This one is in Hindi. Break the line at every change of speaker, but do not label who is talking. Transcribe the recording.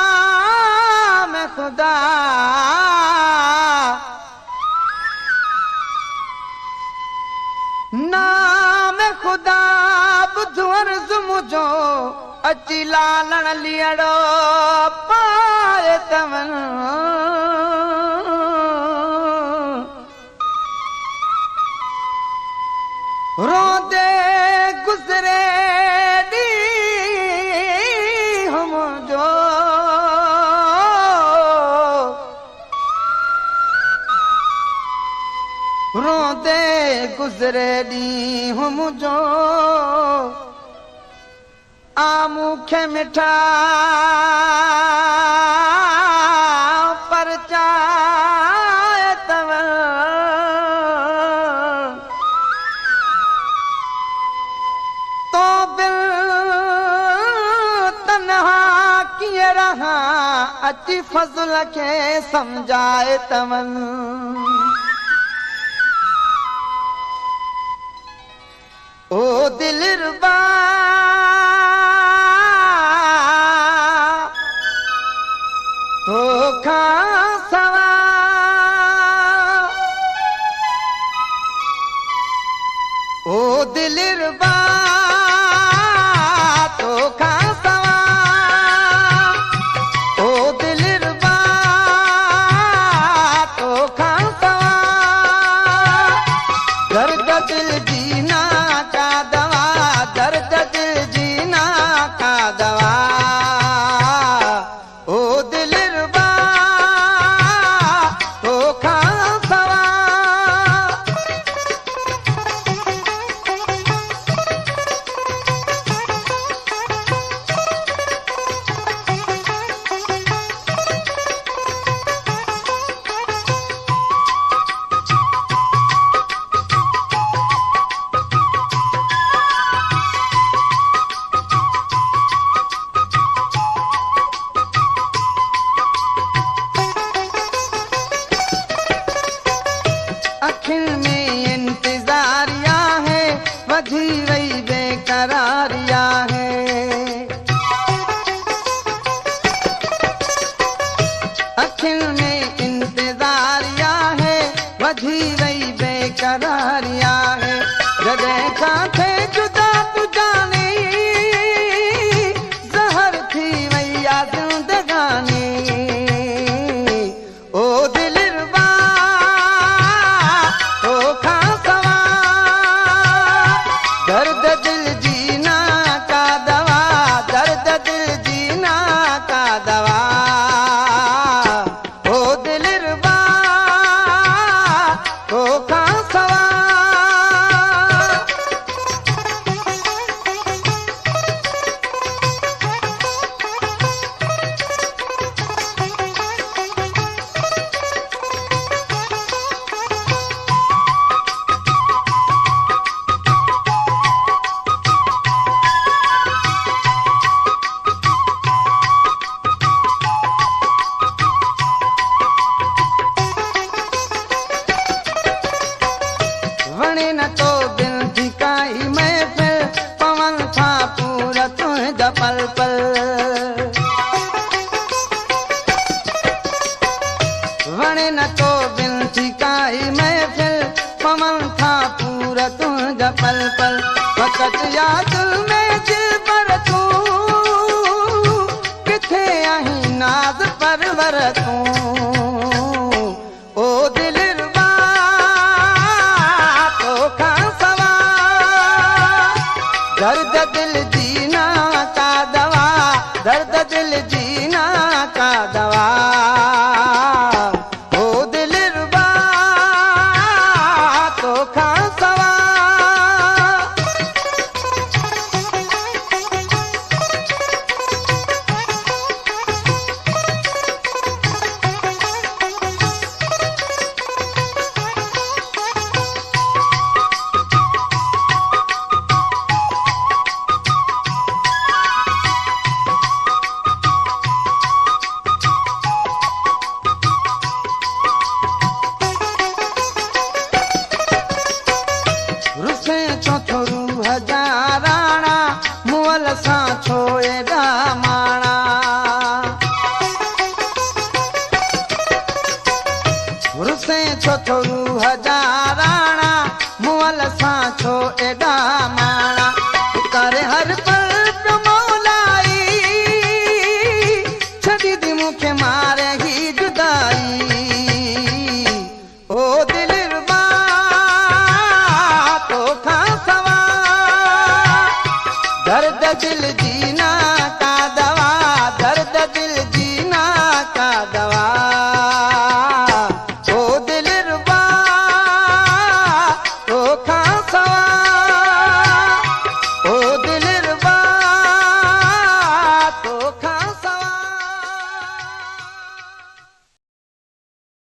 नाम खुदा नाम खुदा बुधो अर्ज़ मुझो अची लालण लियड़ो पाए तवन रोंदे गुज़रे ॾींहुं मुंहिंजो रोंदे गुज़रे ॾींहुं मुंहिंजो आ मूंखे मिठा परचाए तव तो बिल तन्हा कीअं रहां अची फज़ल खे सम्झाए तवन ओ दिलरुबा तोखा सवा ओ दिलरुबा तोखा सवा ओ दिलरुबा तोखा सवा दर्द दिल जीना का दवा दर्द दिल जीना का दवा ओ दिलरुबा तोखा सवा अखियुनि में इंतज़ारिया है वधी वई बेकरारिया है अखियुनि में इंतज़ारिया है वधी वई बेकरारिया है जॾहिं खां थे जुदा तू जाने ज़हर थी वई आ ज़िंदगानी ओ दिलरुबा तोखा सवा दर्द दिल जीना का दवा दर्द दिल जीना का दवा ओ दिलरुबा तोखा सवा वणे न तो दिल जी काई महफिल पवन था पूरा तुंहिंजा पल पल वणे न तो दिल जी काई महफिल पवन था पूरा तुंहिंजा पल पल वक़्त याद में दिलबर तूं किथे आहीं नाज़ परवर तूं ओ दिलरुबा तोखा सवा दर्द दिल जीना का दवा दर्द दिल जीना का दवा ओ दिलरुबा तोखा सवा दिल